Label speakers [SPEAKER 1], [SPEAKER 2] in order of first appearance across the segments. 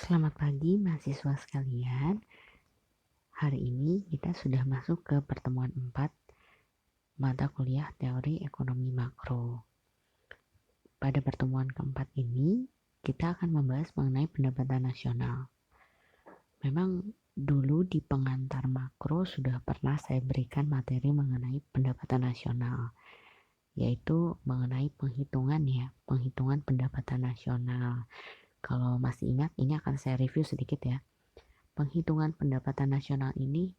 [SPEAKER 1] Selamat pagi mahasiswa sekalian. Hari ini kita sudah masuk ke pertemuan 4 mata kuliah teori ekonomi makro. Pada pertemuan keempat ini, kita akan membahas mengenai pendapatan nasional. Memang dulu di pengantar makro sudah pernah saya berikan materi mengenai pendapatan nasional, yaitu mengenai penghitungan pendapatan nasional. Kalau masih ingat, ini akan saya review sedikit ya. Penghitungan pendapatan nasional ini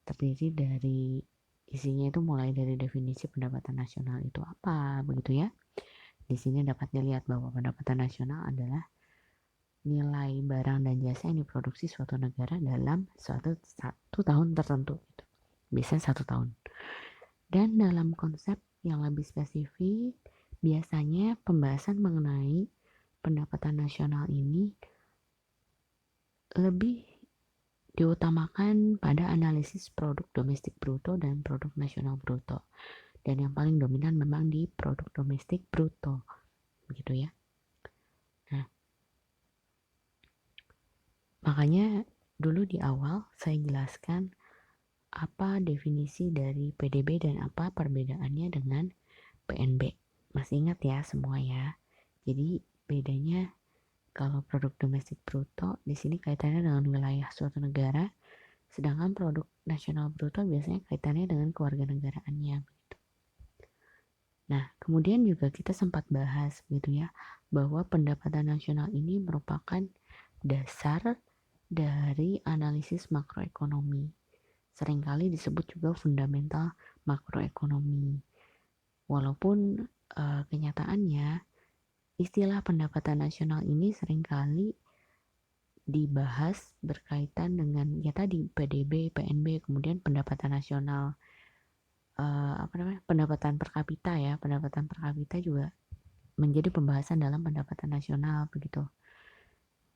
[SPEAKER 1] terdiri dari isinya itu mulai dari definisi pendapatan nasional itu apa, begitu ya. Di sini dapat dilihat bahwa pendapatan nasional adalah nilai barang dan jasa yang diproduksi suatu negara dalam satu tahun tertentu. Biasanya 1 tahun. Dan dalam konsep yang lebih spesifik, biasanya pembahasan mengenai pendapatan nasional ini lebih diutamakan pada analisis produk domestik bruto dan produk nasional bruto. Dan yang paling dominan memang di produk domestik bruto. Begitu ya. Nah, makanya dulu di awal saya jelaskan apa definisi dari PDB dan apa perbedaannya dengan PNB. Masih ingat ya semua ya. Jadi bedanya kalau produk domestik bruto di sini kaitannya dengan wilayah suatu negara, sedangkan produk nasional bruto biasanya kaitannya dengan kewarganegaraannya. Nah, kemudian juga kita sempat bahas gitu ya, bahwa pendapatan nasional ini merupakan dasar dari analisis makroekonomi. Seringkali disebut juga fundamental makroekonomi. Walaupun kenyataannya istilah pendapatan nasional ini seringkali dibahas berkaitan dengan ya tadi PDB, PNB, kemudian pendapatan nasional, pendapatan per kapita ya, pendapatan per kapita juga menjadi pembahasan dalam pendapatan nasional begitu.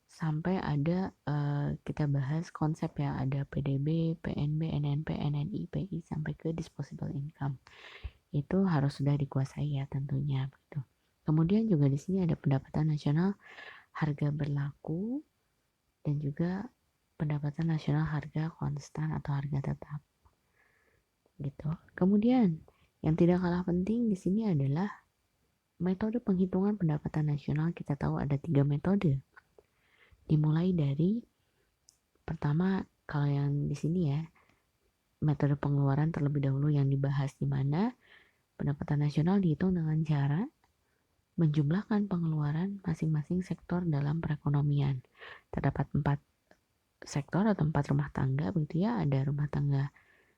[SPEAKER 1] Sampai ada kita bahas konsep ya, ada PDB, PNB, NNP, NNI, PI sampai ke disposable income. Itu harus sudah dikuasai ya tentunya begitu. Kemudian juga di sini ada pendapatan nasional harga berlaku dan juga pendapatan nasional harga konstan atau harga tetap. Gitu. Kemudian yang tidak kalah penting di sini adalah metode penghitungan pendapatan nasional. Kita tahu ada 3 metode. Dimulai dari pertama, kalau yang di sini ya, metode pengeluaran terlebih dahulu yang dibahas, di mana pendapatan nasional dihitung dengan cara menjumlahkan pengeluaran masing-masing sektor dalam perekonomian. Terdapat 4 sektor atau 4 rumah tangga begitu ya, ada rumah tangga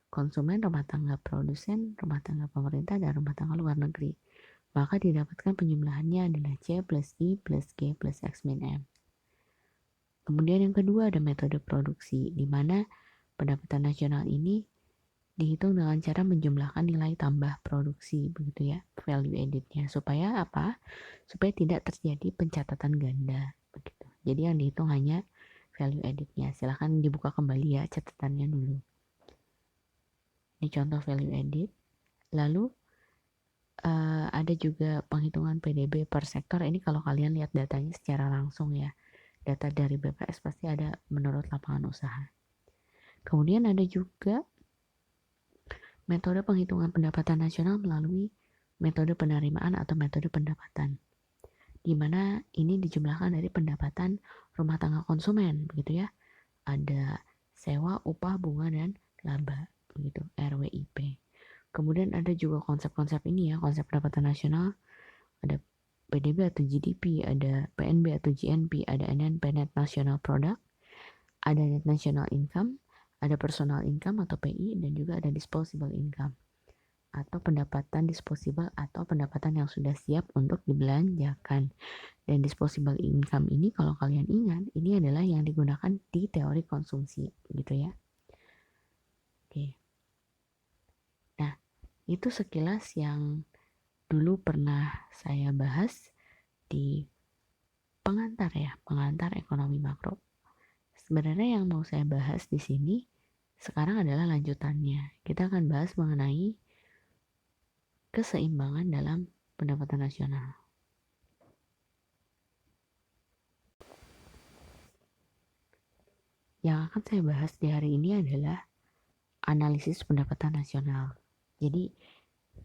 [SPEAKER 1] konsumen, rumah tangga produsen, rumah tangga pemerintah, dan rumah tangga luar negeri. Maka didapatkan penjumlahannya adalah C plus I plus G plus X min M. Kemudian yang kedua ada metode produksi, di mana pendapatan nasional ini dihitung dengan cara menjumlahkan nilai tambah produksi, begitu ya, value added-nya. Supaya apa? Supaya tidak terjadi pencatatan ganda, begitu. Jadi yang dihitung hanya value added-nya. Silahkan dibuka kembali ya catatannya dulu. Ini contoh value added. Lalu ada juga penghitungan PDB per sektor. Ini kalau kalian lihat datanya secara langsung ya. Data dari BPS pasti ada menurut lapangan usaha. Kemudian ada juga metode penghitungan pendapatan nasional melalui metode penerimaan atau metode pendapatan, di mana ini dijumlahkan dari pendapatan rumah tangga konsumen, begitu ya. Ada sewa, upah, bunga, dan laba, begitu, RWIP. Kemudian ada juga konsep-konsep ini ya, konsep pendapatan nasional, ada PDB atau GDP, ada PNB atau GNP, ada NNP, Net National Product, ada Net National Income, ada Personal Income atau PI, dan juga ada Disposable Income atau pendapatan disposable atau pendapatan yang sudah siap untuk dibelanjakan. Dan disposable income ini kalau kalian ingat, ini adalah yang digunakan di teori konsumsi, gitu ya. Oke. Nah, itu sekilas yang dulu pernah saya bahas di pengantar ya, pengantar ekonomi makro. Sebenarnya yang mau saya bahas di sini sekarang adalah lanjutannya. Kita akan bahas mengenai keseimbangan dalam pendapatan nasional. Yang akan saya bahas di hari ini adalah analisis pendapatan nasional. Jadi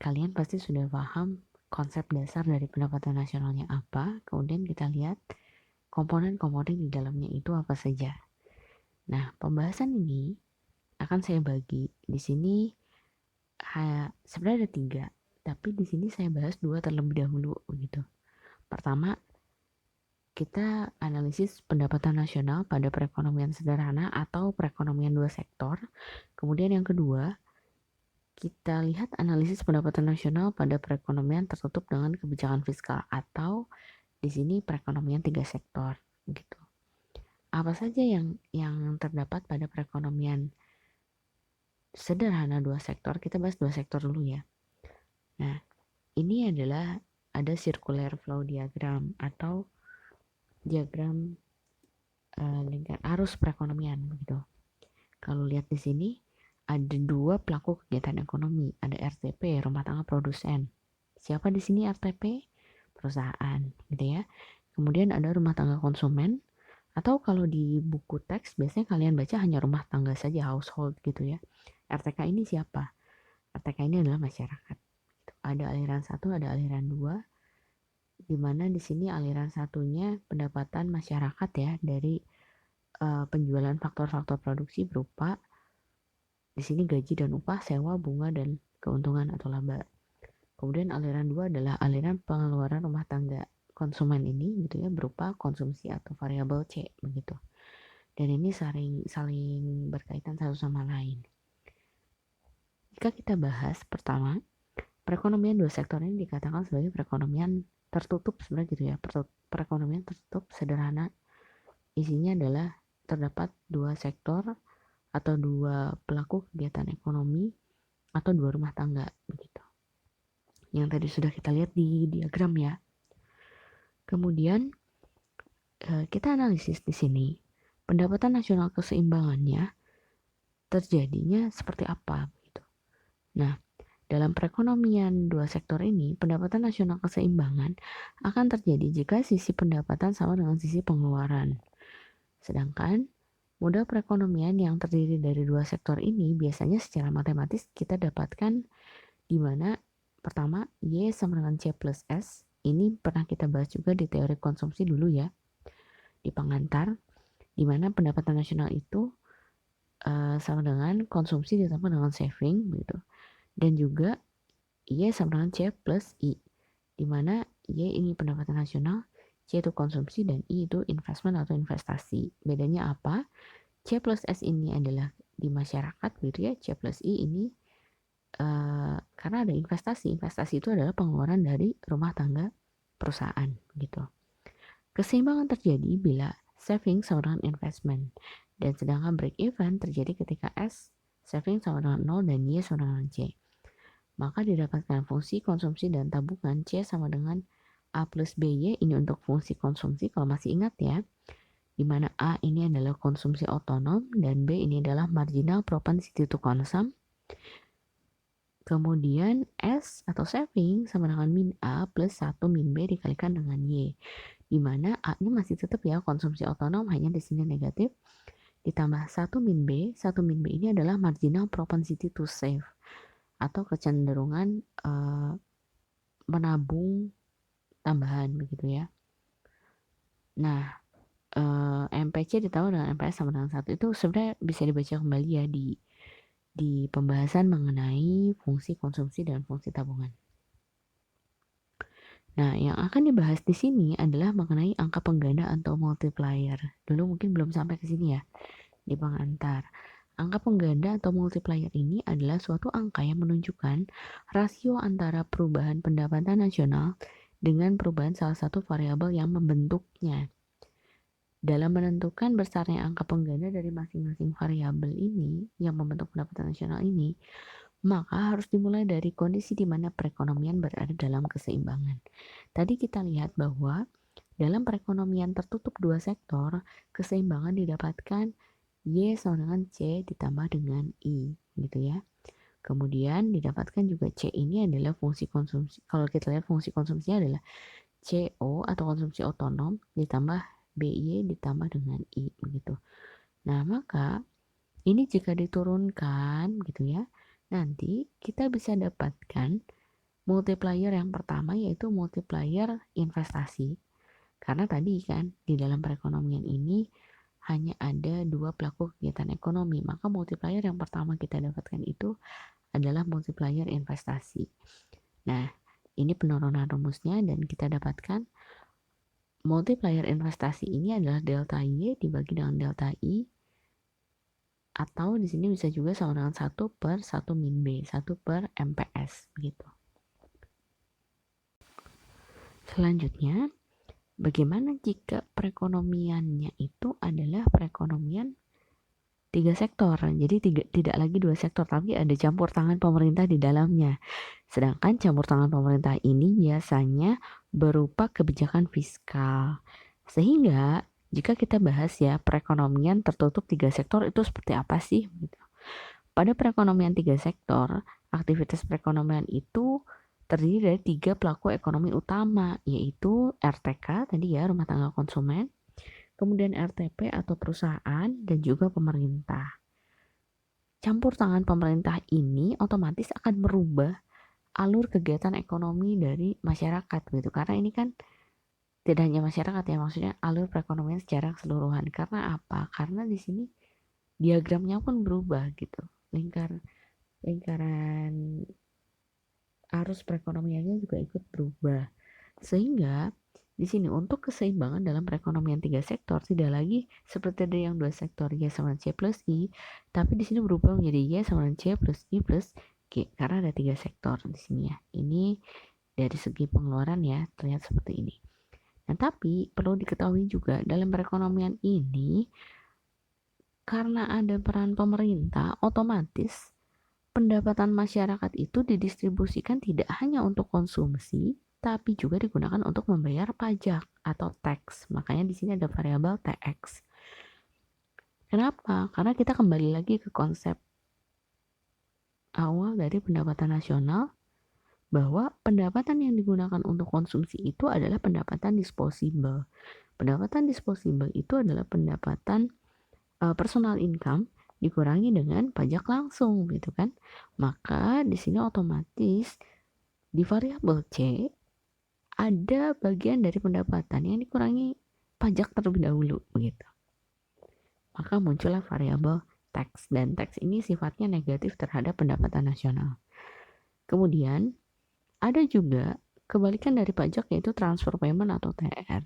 [SPEAKER 1] kalian pasti sudah paham konsep dasar dari pendapatan nasionalnya apa, kemudian kita lihat komponen-komponen di dalamnya itu apa saja. Nah, pembahasan ini akan saya bagi di sini sebenarnya ada 3, tapi di sini saya bahas 2 terlebih dahulu gitu. Pertama, kita analisis pendapatan nasional pada perekonomian sederhana atau perekonomian 2 sektor. Kemudian yang kedua, kita lihat analisis pendapatan nasional pada perekonomian tertutup dengan kebijakan fiskal atau di sini perekonomian 3 sektor gitu. Apa saja yang terdapat pada perekonomian sederhana 2 sektor? Kita bahas 2 sektor dulu ya. Nah, ini adalah ada circular flow diagram atau diagram lingkar arus perekonomian gitu. Kalau lihat di sini ada 2 pelaku kegiatan ekonomi, ada RTP, rumah tangga produsen. Siapa di sini RTP? Perusahaan, gitu ya. Kemudian ada rumah tangga konsumen, atau kalau di buku teks biasanya kalian baca hanya rumah tangga saja, household gitu ya. RTK ini siapa? RTK ini adalah masyarakat. Ada aliran 1, ada aliran 2, di mana di sini aliran satunya pendapatan masyarakat ya dari penjualan faktor-faktor produksi berupa di sini gaji dan upah, sewa, bunga, dan keuntungan atau laba. Kemudian aliran 2 adalah aliran pengeluaran rumah tangga konsumen ini gitu ya, berupa konsumsi atau variabel C begitu. Dan ini saling berkaitan satu sama lain. Jika kita bahas pertama, perekonomian 2 sektor ini dikatakan sebagai perekonomian tertutup sebenarnya gitu ya. Perekonomian tertutup sederhana, isinya adalah terdapat 2 sektor atau 2 pelaku kegiatan ekonomi atau 2 rumah tangga begitu. Yang tadi sudah kita lihat di diagram ya. Kemudian kita analisis di sini pendapatan nasional keseimbangannya terjadinya seperti apa gitu. Nah, dalam perekonomian 2 sektor ini, pendapatan nasional keseimbangan akan terjadi jika sisi pendapatan sama dengan sisi pengeluaran. Sedangkan modal perekonomian yang terdiri dari 2 sektor ini biasanya secara matematis kita dapatkan di mana pertama Y sama dengan C plus S. Ini pernah kita bahas juga di teori konsumsi dulu ya, di pengantar, di mana pendapatan nasional itu sama dengan konsumsi ditambah dengan saving gitu. Dan juga Y sama dengan C plus I, di mana Y ini pendapatan nasional, C itu konsumsi, dan I itu investment atau investasi. Bedanya apa? C plus S ini adalah di masyarakat gitu ya, C plus I ini karena ada investasi itu adalah pengeluaran dari rumah tangga perusahaan gitu. Keseimbangan terjadi bila saving sama dengan investment, dan sedangkan break even terjadi ketika S saving sama dengan 0 dan Y sama dengan C. Maka didapatkan fungsi konsumsi dan tabungan C sama dengan A plus BY, ini untuk fungsi konsumsi kalau masih ingat ya, di mana A ini adalah konsumsi otonom dan B ini adalah marginal propensity to consume. Kemudian S atau saving sama dengan min A plus 1 min B dikalikan dengan Y. Di mana A-nya masih tetap ya konsumsi otonom, hanya di sini negatif. Ditambah 1 min B. 1 min B ini adalah marginal propensity to save atau kecenderungan menabung tambahan begitu ya. Nah, MPC ditambah dengan MPS sama dengan 1 itu sebenarnya bisa dibaca kembali ya di pembahasan mengenai fungsi konsumsi dan fungsi tabungan. Nah, yang akan dibahas di sini adalah mengenai angka pengganda atau multiplier. Dulu mungkin belum sampai ke sini ya, di pengantar. Angka pengganda atau multiplier ini adalah suatu angka yang menunjukkan rasio antara perubahan pendapatan nasional dengan perubahan salah satu variabel yang membentuknya. Dalam menentukan besarnya angka pengganda dari masing-masing variabel ini yang membentuk pendapatan nasional ini, maka harus dimulai dari kondisi di mana perekonomian berada dalam keseimbangan. Tadi kita lihat bahwa dalam perekonomian tertutup 2 sektor, keseimbangan didapatkan Y sama dengan C ditambah dengan I, gitu ya. Kemudian didapatkan juga C ini adalah fungsi konsumsi. Kalau kita lihat fungsi konsumsinya adalah CO atau konsumsi otonom ditambah BY ditambah dengan I begitu. Nah, maka ini jika diturunkan gitu ya, nanti kita bisa dapatkan multiplier yang pertama yaitu multiplier investasi. Karena tadi kan di dalam perekonomian ini hanya ada dua pelaku kegiatan ekonomi, maka multiplier yang pertama kita dapatkan itu adalah multiplier investasi. Nah, ini penurunan rumusnya dan kita dapatkan multiplier investasi ini adalah delta Y dibagi dengan delta I, atau di sini bisa juga sama dengan 1/1 min B, 1/MPS begitu. Selanjutnya, bagaimana jika perekonomiannya itu adalah perekonomian 3 sektor? Jadi tidak lagi 2 sektor, tapi ada campur tangan pemerintah di dalamnya. Sedangkan campur tangan pemerintah ini biasanya berupa kebijakan fiskal. Sehingga jika kita bahas ya perekonomian tertutup 3 sektor itu seperti apa sih? Pada perekonomian 3 sektor, aktivitas perekonomian itu terdiri dari 3 pelaku ekonomi utama, yaitu RTK tadi ya, rumah tangga konsumen, kemudian RTP atau perusahaan, dan juga pemerintah. Campur tangan pemerintah ini otomatis akan merubah alur kegiatan ekonomi dari masyarakat gitu, karena ini kan tidak hanya masyarakat ya, maksudnya alur perekonomian secara keseluruhan. Karena apa? Karena di sini diagramnya pun berubah gitu, lingkaran arus perekonomiannya juga ikut berubah. Sehingga di sini untuk keseimbangan dalam perekonomian 3 sektor tidak lagi seperti ada yang 2 sektor Y sama C plus I, tapi di sini berubah menjadi Y sama dengan C plus I plus G karena ada 3 sektor di sini ya. Ini dari segi pengeluaran ya terlihat seperti ini. Nah, tapi perlu diketahui juga dalam perekonomian ini karena ada peran pemerintah, otomatis pendapatan masyarakat itu didistribusikan tidak hanya untuk konsumsi, tapi juga digunakan untuk membayar pajak atau tax. Makanya di sini ada variabel TX. Kenapa? Karena kita kembali lagi ke konsep awal dari pendapatan nasional, bahwa pendapatan yang digunakan untuk konsumsi itu adalah pendapatan disposable. Pendapatan disposable itu adalah pendapatan personal income dikurangi dengan pajak langsung gitu kan. Maka di sini otomatis di variabel C ada bagian dari pendapatan yang dikurangi pajak terlebih dahulu begitu. Maka muncullah variabel tax, dan tax ini sifatnya negatif terhadap pendapatan nasional. Kemudian ada juga kebalikan dari pajak yaitu transfer payment atau TR.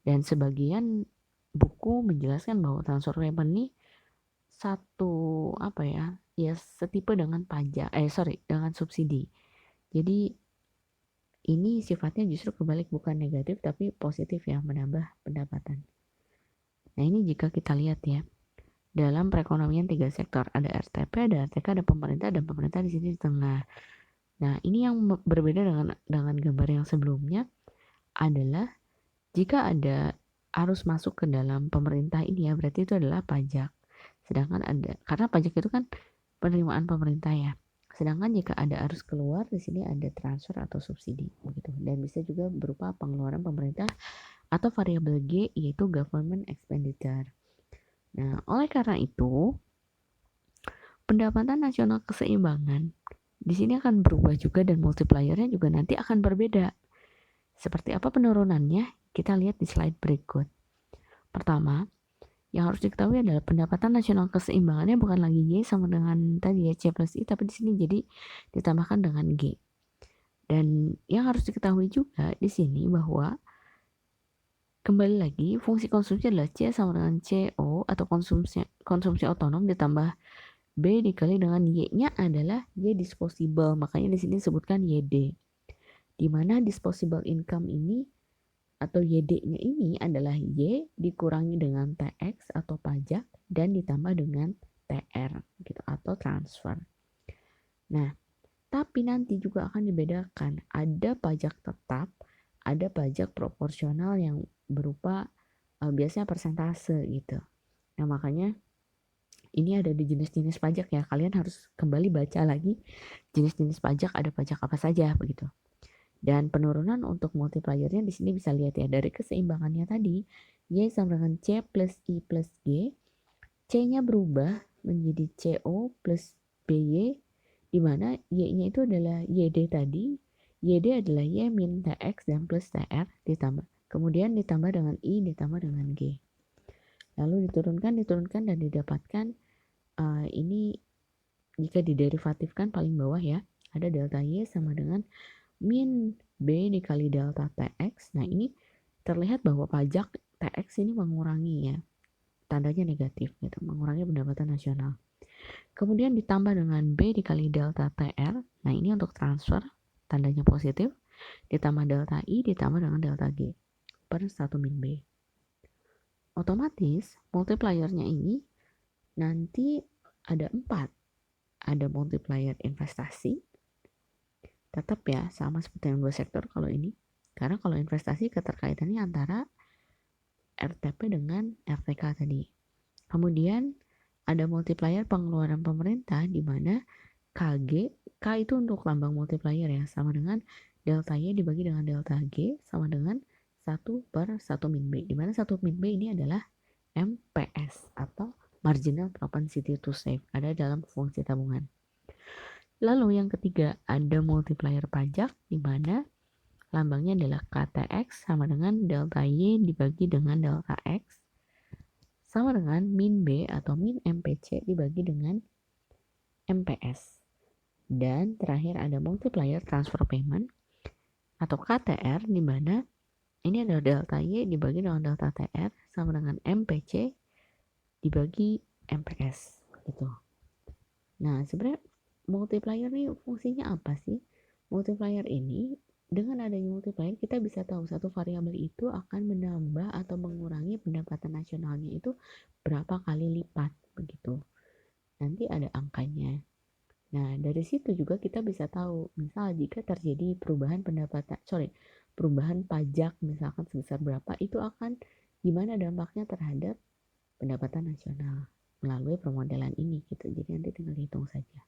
[SPEAKER 1] Dan sebagian buku menjelaskan bahwa transfer payment ini satu setipe dengan dengan subsidi. Jadi ini sifatnya justru kebalik, bukan negatif tapi positif ya, menambah pendapatan. Nah, ini jika kita lihat ya dalam perekonomian 3 sektor, ada RTP, ada RTK, ada pemerintah, dan pemerintah di sini di tengah. Nah, ini yang berbeda dengan gambar yang sebelumnya adalah jika ada arus masuk ke dalam pemerintah ini ya, berarti itu adalah pajak. Sedangkan karena pajak itu kan penerimaan pemerintah ya. Sedangkan jika ada arus keluar, di sini ada transfer atau subsidi begitu. Dan bisa juga berupa pengeluaran pemerintah atau variabel G yaitu government expenditure. Nah, oleh karena itu, pendapatan nasional keseimbangan di sini akan berubah juga dan multipliernya juga nanti akan berbeda. Seperti apa penurunannya? Kita lihat di slide berikut. Pertama, yang harus diketahui adalah pendapatan nasional keseimbangannya bukan lagi Y sama dengan tadi ya C plus I, tapi di sini jadi ditambahkan dengan G. Dan yang harus diketahui juga di sini bahwa kembali lagi fungsi konsumsi adalah C sama dengan CO atau konsumsi otonom ditambah B dikali dengan Y-nya adalah Y disposable. Makanya di sini disebutkan YD. Di mana disposable income ini atau YD-nya ini adalah Y dikurangi dengan TX atau pajak dan ditambah dengan TR gitu atau transfer. Nah, tapi nanti juga akan dibedakan, ada pajak tetap, ada pajak proporsional yang berupa biasanya persentase gitu. Nah, makanya ini ada di jenis-jenis pajak ya. Kalian harus kembali baca lagi jenis-jenis pajak, ada pajak apa saja begitu. Dan penurunan untuk multipliernya di sini bisa lihat ya, dari keseimbangannya tadi Y sama dengan C plus I plus G, C-nya berubah menjadi CO plus BY, di mana Y-nya itu adalah YD tadi, YD adalah Y min TX dan plus TR ditambah. Kemudian ditambah dengan I, ditambah dengan G. Lalu diturunkan, dan didapatkan ini jika diderivatifkan paling bawah ya, ada delta Y sama dengan min B dikali delta TX. Nah ini terlihat bahwa pajak TX ini mengurangi ya, tandanya negatif gitu, mengurangi pendapatan nasional. Kemudian ditambah dengan B dikali delta TR, nah ini untuk transfer, tandanya positif, ditambah delta I ditambah dengan delta G per 1 min B. Otomatis multipliernya ini nanti ada 4. Ada multiplier investasi, tetap ya sama seperti yang 2 sektor kalau ini. Karena kalau investasi keterkaitannya antara RTP dengan RTK tadi. Kemudian ada multiplier pengeluaran pemerintah di mana KG, K itu untuk lambang multiplier ya, sama dengan delta Y dibagi dengan delta G sama dengan 1 per 1 min B. Di mana 1 min B ini adalah MPS atau marginal propensity to save, ada dalam fungsi tabungan. Lalu yang ketiga ada multiplier pajak di mana lambangnya adalah KTX sama dengan delta Y dibagi dengan delta X sama dengan min B atau min MPC dibagi dengan MPS. Dan terakhir ada multiplier transfer payment atau KTR di mana ini adalah delta Y dibagi dengan delta TR sama dengan MPC dibagi MPS gitu. Nah, sebenarnya multiplier ini fungsinya apa sih? Multiplier ini, dengan adanya multiplier kita bisa tahu satu variabel itu akan menambah atau mengurangi pendapatan nasionalnya itu berapa kali lipat begitu. Nanti ada angkanya. Nah, dari situ juga kita bisa tahu, misal jika terjadi perubahan perubahan pajak misalkan sebesar berapa, itu akan gimana dampaknya terhadap pendapatan nasional melalui permodelan ini gitu. Jadi nanti tinggal hitung saja.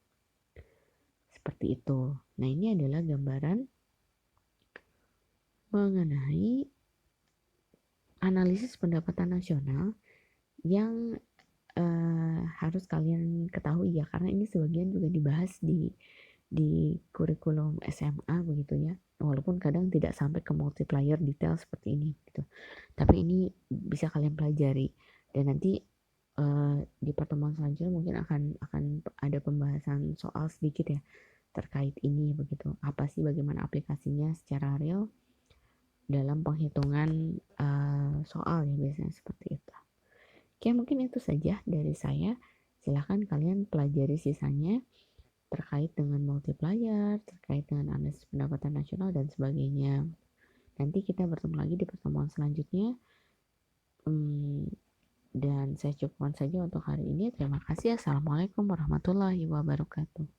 [SPEAKER 1] Seperti itu. Nah, ini adalah gambaran mengenai analisis pendapatan nasional yang harus kalian ketahui ya, karena ini sebagian juga dibahas di kurikulum SMA begitu ya, walaupun kadang tidak sampai ke multiplier detail seperti ini gitu, tapi ini bisa kalian pelajari. Dan nanti di pertemuan selanjutnya mungkin akan ada pembahasan soal sedikit ya terkait ini begitu, apa sih bagaimana aplikasinya secara real dalam penghitungan soal ya, biasanya seperti itu. Oke, mungkin itu saja dari saya. Silahkan kalian pelajari sisanya terkait dengan multiplier, terkait dengan analisis pendapatan nasional dan sebagainya. Nanti kita bertemu lagi di pertemuan selanjutnya. Dan saya cukupkan saja untuk hari ini. Terima kasih. Assalamualaikum warahmatullahi wabarakatuh.